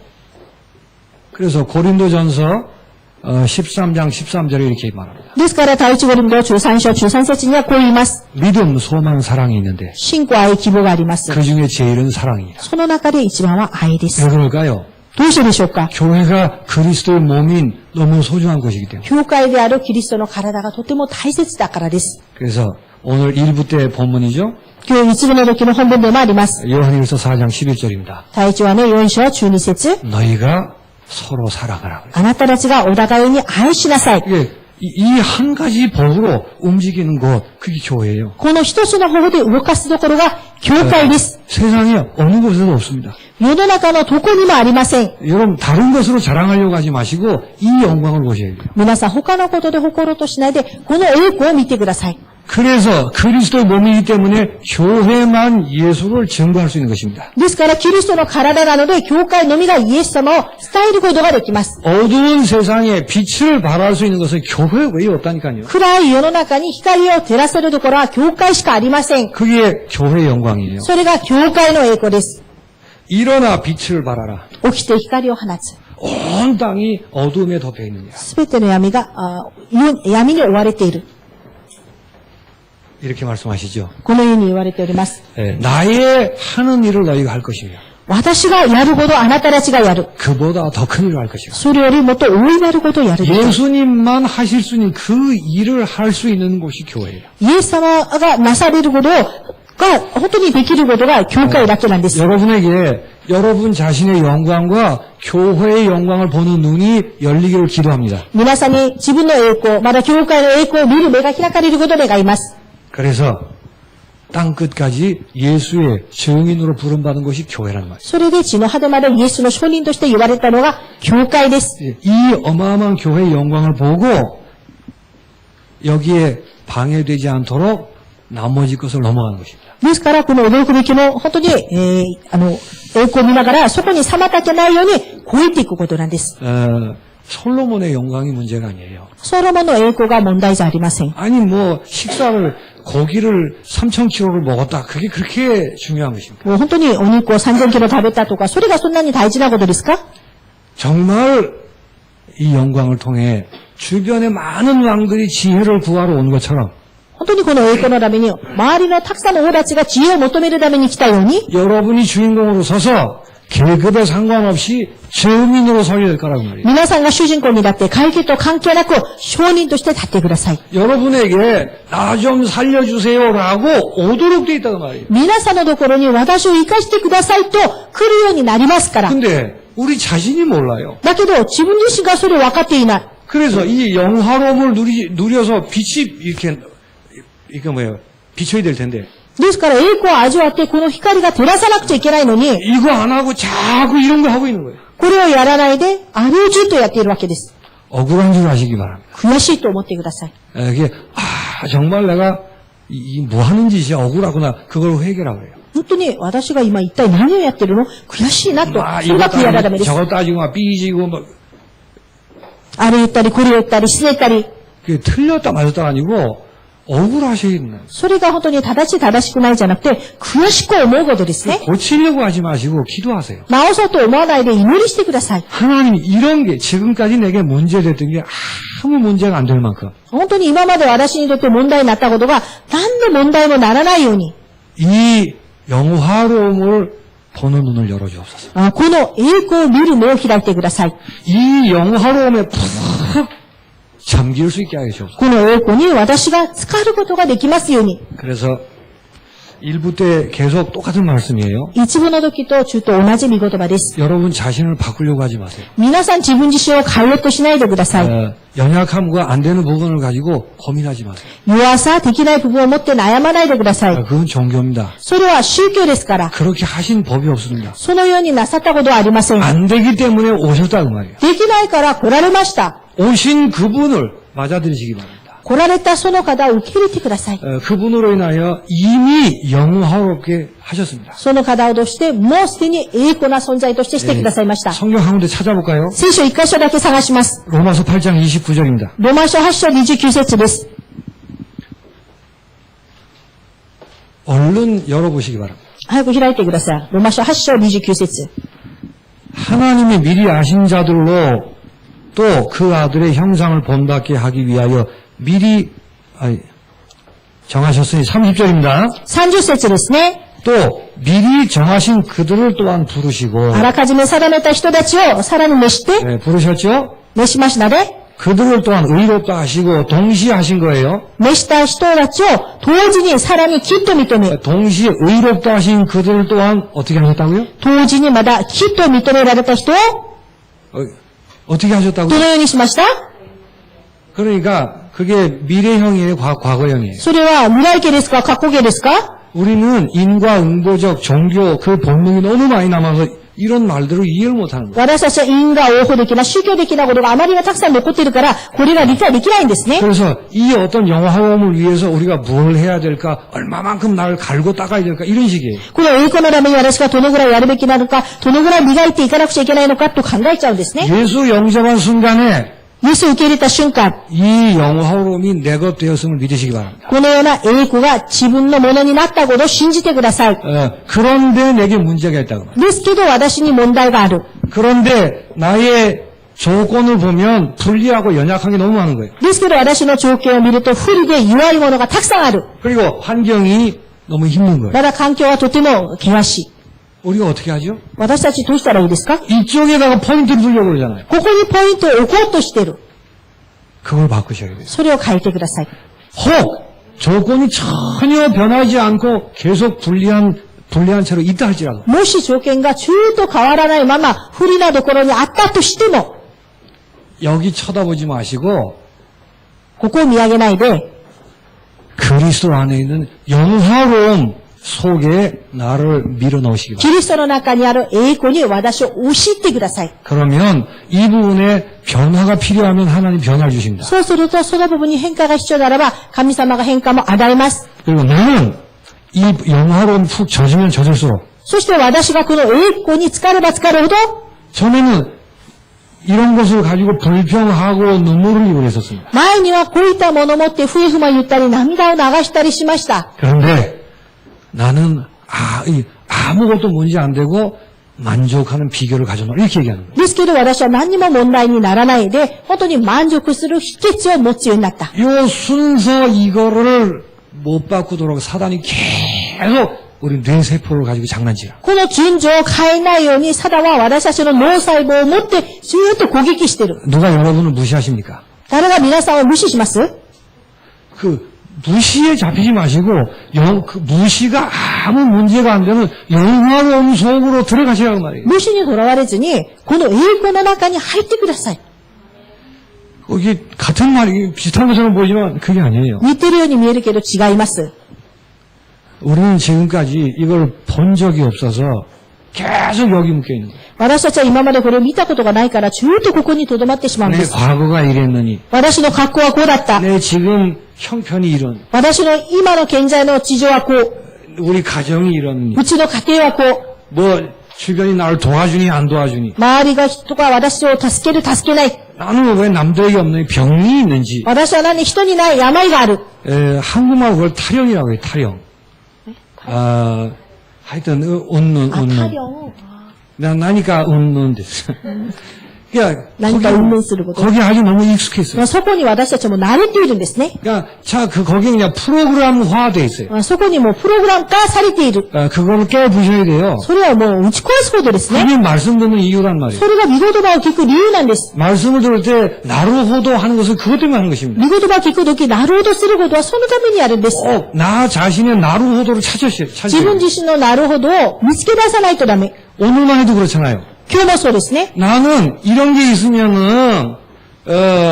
그래서 고린도전서 13장 13절에 이렇게 말합니다. ですから、第一コリント13章13節にはこう言います。 믿음, 소망, 사랑이 있는데 信仰、愛、希望があります。 그 중에 제일은 사랑이라. その中で一番は愛で 왜 す。 그럴까요? どうしてでしょうか？ 교회가 그리스도의 몸인 너무 소중한 것이기 때문에. 教会であるキリストの体がとても大切だからです。 그래서 오늘 1부 때 본문이죠. 今日一部の時の本文でもあります。 요한일서 4장 11절입니다. 第一はね、4章12節。 너희가 서로 사랑하라. あなたたちがお互いに愛しなさい。 이게 이 한 가지 법으로 움직이는 것, 그게 교회예요. この一つの方で動かすところが教会です。 세상에 어느 곳에도 없습니다. 世の中のどこにもありません。 여러분 다른 것으로 자랑하려고 하지 마시고 이 영광을 보셔야 돼요. 皆さん他のことで誇ろうとしないで、この栄光を見てください。 그래서 그리스도의 몸이기 때문에 교회만 예수를 증거할 수 있는 것입니다. ですから、キリストの体なので、教会のみがイエス様を伝えることができます。 어두운 세상에 빛을 발할 수 있는 것은 교회 외에 없다니까요. 暗い世の中に光を照らせるところは教会しかありません。 그게 교회의 영광이에요. それが教会の栄光です。 일어나 빛을 발하라. 起きて光を放つ。 온 땅이 어둠에 덮여 있느냐. すべての闇が、闇に追われている。 이렇게 말씀하시죠. このように言われております。 나의 하는 일을 너희가 할 것이며 私がやるほどあなたたちがやる。 그보다 더 큰 일을 할 것이고 それよりもっと大いなることをやる。 예수님만 하실 수 있는 그 일을 할 수 있는 곳이 교회예요. イエス様がなされることが、本当にできることが教会だけなんです。 여러분에게 여러분 자신의 영광과 교회의 영광을 보는 눈이 열리기를 기도합니다. 皆さんに自分の栄光、また教会の栄光を見る目が開かれることを願います。 그래서 땅 끝까지 예수의 증인으로 부름받은 것이 교회라는 말이에요. それで地の果てまでイエスの証人として言われたのが教会です。 이 어마어마한 교회의 영광을 보고 여기에 방해되지 않도록 나머지 것을 넘어가는 것입니다. ですから、この驚くべきの、本当に、栄光を見ながら、そこに妨げないように、超えていくことなんです。 솔로몬의 영광이 문제가 아니에요. ソロモンの栄光が問題じゃありません。 아니 뭐 식사를 고기를 3,000kg를 먹었다. 그게 그렇게 중요한 것입니까? もう本当にお肉を3000キロ食べたとか、それがそんなに大事なことですか？ 정말 이 영광을 통해 주변의 많은 왕들이 지혜를 구하러 온 것처럼 本当にこの栄光のために、周りのたくさんの王たちが知恵を求めるために来たように、 여러분이 주인공으로 서서 계급에 상관없이 증인으로 서야 될 거라고 말이에요. 皆さんが主人公になって、階級と関係なく、証人として立ってください。 여러분에게 나 좀 살려주세요라고 오도록 돼 있다고 말이에요. 皆さんのところに私を生かしてくださいと来るようになりますから。 근데 우리 자신이 몰라요. だけど、自分自身がそれを分かっていない。 그래서 이 영화로움을 누려서 빛이 이렇게 뭐예요? 비춰야 될 텐데 ですから、栄光を味わって、この光が照らさなくちゃいけないのに、 이거 안 하고 자꾸 이런 거 하고 있는 거예요. これをやらないで、あれをずっとやっているわけです。 억울한 줄 아시기 바랍니다. 悔しいと思ってください。 이게 정말 내가 뭐 하는 짓이 억울하구나 그걸 회개라고 해요. 本当に私が今一体何をやってるの？悔しいなと。それが悔やらダメです。 저거 따지고 막 삐지고 막 あれ言ったり、これ言ったり、すねったり。 그게 틀렸다 맞았다 아니고 억울하시겠네. それが本当に正しくないじゃなくて、悔しく思うことですね。 고치려고 하지 마시고 기도하세요. 直そうと思わないで祈りしてください。 하나님 이런 게 지금까지 내게 문제됐던 게 아무 문제가 안 될 만큼 本当に今まで私にとって問題になったことが、何の問題もならないように。 이 영화로움을 보는 눈을 열어주옵소서. この栄光を見る目を開いてください。 이 영화로움에 푹 잠길 수 있게 하여 주옵소서. この栄光に私が浸かることができますように。 그래서 일부 때 계속 똑같은 말씀이에요. 一部の時と中と同じ見言葉です。 여러분 자신을 바꾸려고 하지 마세요. 皆さん自分自身を変えようとしないでください。 연약함과 안 되는 부분을 가지고 고민하지 마세요. 弱さ、できない部分を持って悩まないでください。 그건 종교입니다. それは宗教ですから、 그렇게 하신 법이 없습니다. そのようになさったことはありません。 안 되기 때문에 오셨다 그 말이에요. できないから来られました。 오신 그분을 맞아들이시기 바랍니다. 来られたその方を受け入れてください。 그분으로 인하여 이미 영화롭게 하셨습니다. その方をとして、もうすでに栄光な存在としてしてくださいました。 성경 한 군데 찾아볼까요? 聖書一箇所だけ探します。 로마서 8장 29절입니다. ロマ書8章29節です。 얼른 열어보시기 바랍니다. 早く開いてください。ロマ書8章29節。 하나님이 미리 아신 자들로 또 그 아들의 형상을 본받게 하기 위하여 미리 정하셨으니 30절입니다. 30節ですね。 또 미리 정하신 그들을 또한 부르시고 あらかじめ定めた人たちをさらに召して、 네, 부르셨죠? 召しましたね。 그들을 또한 의롭다 하시고 동시에 하신 거예요. 召した人たちを同時にさらにきっと認め、 동시에 의롭다 하신 그들을 또한 어떻게 하셨다고요? 同時にまだきっと認められた人を 어떻게 ど 하셨다고요? のようにしました？ 그러니까 그게 미래형이에요, 과거형이에요. それは未来形ですか過去形ですか？ 우리는 인과응보적 종교 그 본능이 너무 많이 남아서 이런 말들을 이해를 못하는 거예요. 私たちは因果応報的な宗教的なことがあまりがたくさん残っているから、これが理解できないんですね。 그래서 이 어떤 영화로움을 위해서 우리가 뭘 해야 될까, 얼마만큼 나를 갈고 닦아야 될까 이런 식이에요. この栄光のために私がどのぐらいやるべきなのか、どのぐらい磨いていかなくちゃいけないのかと考えちゃうんですね。 예수 영접한 순간에 イエスを受け入れた瞬間、 이 영화로움이 내 것 되었음을 믿으시기 바랍니다. このような栄光が自分のものになったことを信じてください。 그런데 내게 문제가 있다고 말이에요. ですけど私に問題がある。 그런데 나의 조건을 보면 불리하고 연약한 게 너무 많은 거예요. ですけど私の条件を見ると不利で弱いものがたくさんある。 그리고 환경이 너무 힘든 거예요. まだ環境はとても険しい。 우리가 어떻게 하죠? 私たちどうしたらいいですか？ 이쪽에다가 포인트를 두려고 그러잖아요. ここにポイントを置こうとしている。 그걸 바꾸셔야 돼요. それを変えてください。 혹 조건이 전혀 변하지 않고 계속 불리한 채로 있다 할지라도 もし条件が中途変わらないまま不利なところにあったとしても、 여기 쳐다보지 마시고 ここを見上げないで、 그리스도 안에 있는 영화로움 속에 나를 밀어넣으시기 キ 바랍니다. リストの中にある栄光に私を押し入ってください。 그러면 이 부분에 변화가 필요하면 하나님 변화를 주십니다. そうすると、その部分に変化が必要ならば、神様が変化も与えます。 그리고 나는 이 영화로움 푹 젖으면 젖을수록 そして私がこの栄光に浸かれば浸かるほど、 전에는 이런 것을 가지고 불평하고 눈물을 흘리고 그랬었습니다. 前にはこういったものを持ってふえふま言ったり涙を流したりしました。 그런데 나는 아무것도 문제 안 되고 만족하는 비결을 가져놓아 이렇게 얘기하는 거예요. ですけど私は何にも問題にならないで、本当に満足する秘訣を持つようになった。 이 순서 이거를 못 바꾸도록 사단이 계속 우리 뇌세포를 가지고 장난치라. この順序を変えないように、サダは私たちの脳細胞を持ってずーっと攻撃している。 누가 여러분을 무시하십니까? 誰が皆さんを無視します？ 무시에 잡히지 마시고 그 무시가 아무 문제가 안 되는 영화로움 속으로 들어가시라고 말이에요. 無視にとらわれずに、この栄光の中に入ってください。 이게 같은 말이 비슷한 것처럼 보이지만 그게 아니에요. 似てるように見えるけど違います。 우리는 지금까지 이걸 본 적이 없어서 계속 여기 묶여 있는 거예요. 私たちは今までこれを見たことがないから、ずーっとここに留まってしまうんで 내 す。 과거가 이랬느니 私の格好はこうだった。 내 지금 형편이 이런 私の今の現在の事情はこう。 우리 가정이 이러느니 うちの家庭はこう。 뭐 주변이 나를 도와주니 안 도와주니 周りが人が私を助ける、助けない。 나는 왜 남들에게 없는 병이 있는지 私は何人にない病がある。 한국말 그걸 타령이라고 해요. 타령. 하여튼 웃는. 타령. 나니까 웃는 됐어. 그러니까 何か運命すること。 거기 아주 너무 익숙했어요. そこに私たちも慣れているんですね。 그러니까 거기 그냥 프로그램화돼 있어요. そこにもうプログラム化されている。 그거를 깨부셔야 돼요. それはもう打ち壊すことですね。 그게 말씀 듣는 이유란 말이에요. それが見言葉を聞く理由なんです。 말씀을 들을 때 나루호도 하는 것은 그것 때문에 하는 것입니다. 見言葉を聞くとき、なるほどすることはそのためにあるんです。 나 자신의 나루호도를 찾으셔야 自分自身のなるほどを見つけ出さないとダメ。 오늘만 해도 그렇잖아요. 今日もそうですね。 나는 이런 게 있으면은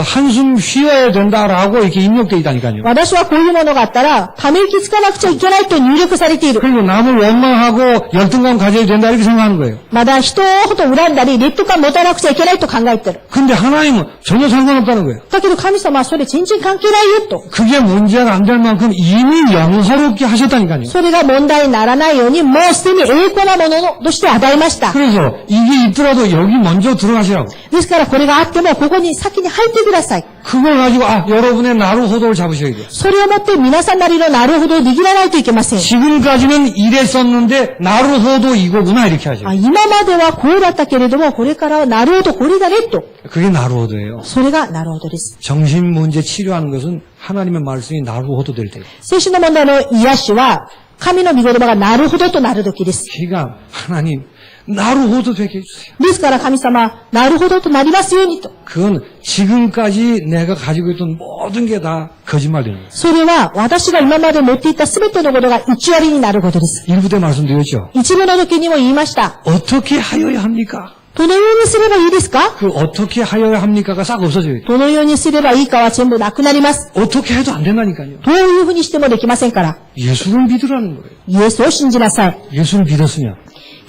한숨 쉬어야 된다라고 이렇게 입력돼 있다니까요. 私はこういうものがあったら、ため息つかなくちゃいけないと入力されている。 그리고 남을 원망하고 열등감 가져야 된다 이렇게 생각하는 거예요. まだ人ほど恨んだり、劣等感持たなくちゃいけないと考えてる。 근데 하나님은 전혀 상관없다는 거예요. だけど神様はそれ全然関係ないよと。 그게 문제가 안 될 만큼 이미 영화롭게 하셨다니까요. それが問題にならないように、もうすでに栄光なものとして与えました。 그래서 이게 있더라도 여기 먼저 들어가시라고. ですからこれがあっても、ここに先に入ってください。 그걸 가지고 여러분의 나루호도를 잡으셔야 돼요. それをもって皆さんなりのなるほどを握らないといけません。 지금까지는 이랬었는데 나루호도 이거구나 이렇게 하죠. 今まではこうだったけれども、これからはなるほどこれだねと。 그게 나루호도예요. それがなるほどです。 정신 문제 치료하는 것은 하나님의 말씀이 나루호도 될 때예요. 精神の問題の癒しは、神の御言葉がなるほどとなるときです。 그러니까 하나님 나루호도 되게 해주세요. ですから神様、なるほどとなりますようにと。 그건 지금까지 내가 가지고 있던 모든 게 다 거짓말되는 거예요. それは私が今まで持っていたすべてのことが偽りになることです。 일부 때 말씀드렸죠. 一部の時にも言いました。 어떻게 하여야 합니까? どのようにすればいいですか？ 그 어떻게 하여야 합니까가 싹 없어져요. どのようにすればいいかは全部なくなります。 어떻게 해도 안 된다니까요. どういうふうにしてもできませんから。 예수를 믿으라는 거예요. イエスを信じなさい。 예수를 믿었으면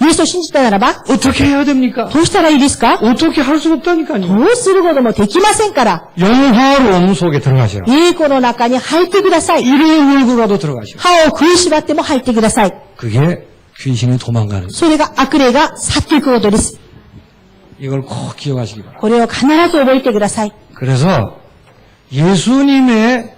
イエスを信じたならば、 어떻게 해야 됩니까? どうしたらいいですか？ 어떻게 할 수가 없다니까요. どうすることもできませんから。 영화로움 속에 들어가시라. 栄光の中に入ってください。 이를 물고라도 들어가시라. 歯を食いしばっても入ってください。 그게 귀신이 도망가는 거예요. それが悪霊が去っていくことです。 이걸 꼭 기억하시기 바랍니다. これを必ず覚えてください。 그래서 예수님의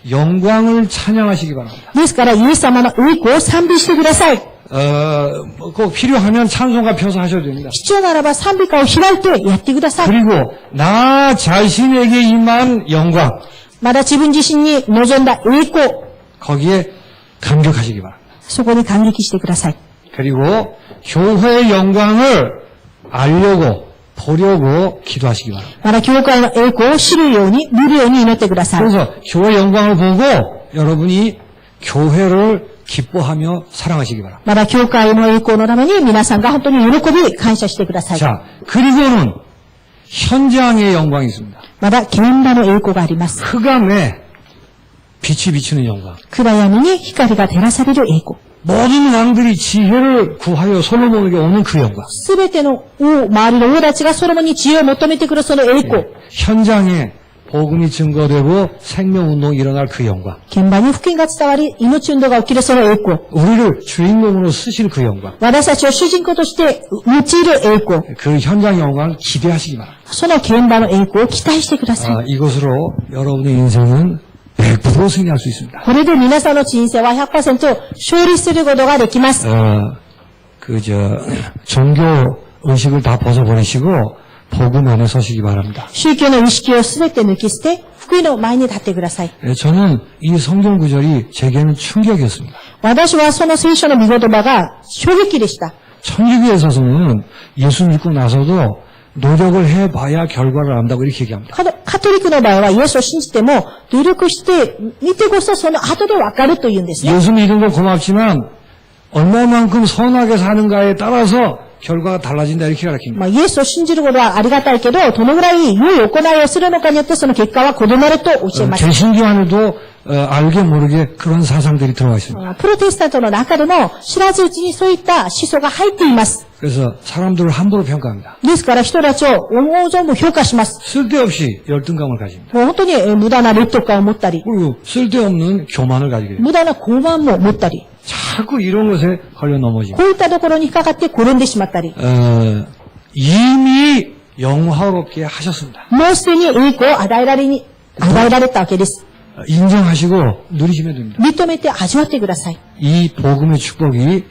영광을 찬양하시기 바랍니다. ですから、イエス様の栄光を賛美してください。 꼭 필요하면 찬송가 펴서 하셔도 됩니다. 必要ならば賛美歌を開いてやってください。 그리고 나 자신에게 임한 영광 まだ自分自身に望んだ栄光、 거기에 감격하시기 바랍니다. そこに感激してください。 그리고 교회의 영광을 알려고 보려고 기도하시기 바랍니다. まだ教会の栄光を知るように、見るように祈ってください。 그래서 교회 영광을 보고 여러분이 교회를 기뻐하며 사랑하시기 바랍니다. まだ教会の栄光のために皆さんが本当に喜び感謝してください。 자, 그리고는 현장의 영광이 있습니다. まだ現場の栄光があります。 흑암에 빛이 비치는 영광. 暗闇に光が照らされる栄光。 모든 왕들이 지혜를 구하여 솔로몬에게 오는 그 영광. すべての王、周りの王たちがソロモンに知恵を求めてくるその栄光。 현장에 복음이 증거되고 생명운동이 일어날 그 영광. 現場に福音が伝わり、命運動が起きるその栄光。 우리를 주인공으로 쓰실 그 영광. 私たちを主人公として用いる栄光。 그 현장 영광을 기대하시기 바랍니다. その現場の栄光を期待してください。 이것으로 여러분의 인생은 100% 승리할 수 있습니다. これで皆さんの人生は 100% 勝利することができます。 종교 의식을 다 벗어버리시고 복음 안에 서시기 바랍니다. 宗教の意識をすべて抜き捨て、福音の前に立ってください。 저는 이 성경 구절이 제게는 충격이었습니다. 私はその聖書の御言葉が衝撃でした。 천주교에 있어서는 예수 믿고 나서도 노력을 해봐야 결과를 안다고 이렇게 얘기합니다. カトリックの場合はイエスを信じても努力して見てこそその後でわかるというんですね。 예수 믿은 거 고맙지만 얼마만큼 선하게 사는가에 따라서 결과가 달라진다 이렇게 가르칩니다. イエスを信じることはありがたいけど、どのぐらい良い行いをするのかによってその結果は異なると教えました。 개신교 안에도 알게 모르게 그런 사상들이 들어가 있습니다. プロテスタントの中でも知らずうちにそういった思想が入っています。 그래서 사람들을 함부로 평가합니다. ですから人たちを思う存分評価します。 쓸데없이 열등감을 가집니다. もう本当に無駄な劣等感を持ったり、 그리고 쓸데없는 교만을 가지게 됩니다. 無駄な傲慢も持ったり、 자꾸 이런 것에 걸려 넘어집니다. こういったところに引っかかって転んでしまったり、 이미 영화롭게 하셨습니다. もうすでに栄光を与えられたわけです。 인정하시고 누리시면 됩니다. 認めて味わってください。 이 복음의 축복이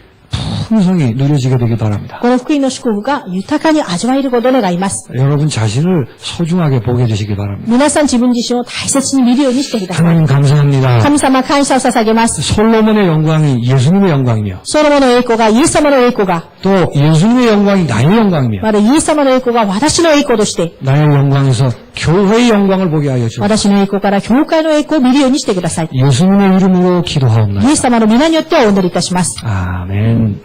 풍성히 누려지게 되길 바랍니다. この福音の祝福が豊かに味わえることを願います。 여러분 자신을 소중하게 보게 되시기 바랍니다. 皆さん自分自身を大切に見るようにしてください。 하나님 감사합니다. 神様感謝を捧げます。 솔로몬의 영광이 예수님의 영광이며 ソロモンの栄光がイエス様の栄光が、 또 예수님의 영광이 나의 영광이며 またイエス様の栄光が私の栄光として、 나의 영광에서 교회의 영광을 보게 하여 주옵소서. 私の栄光から教会の栄光を見るようにしてください。 예수님의 이름으로 イ 기도하옵나이다. エス様の皆によってお祈りいたします。 아멘.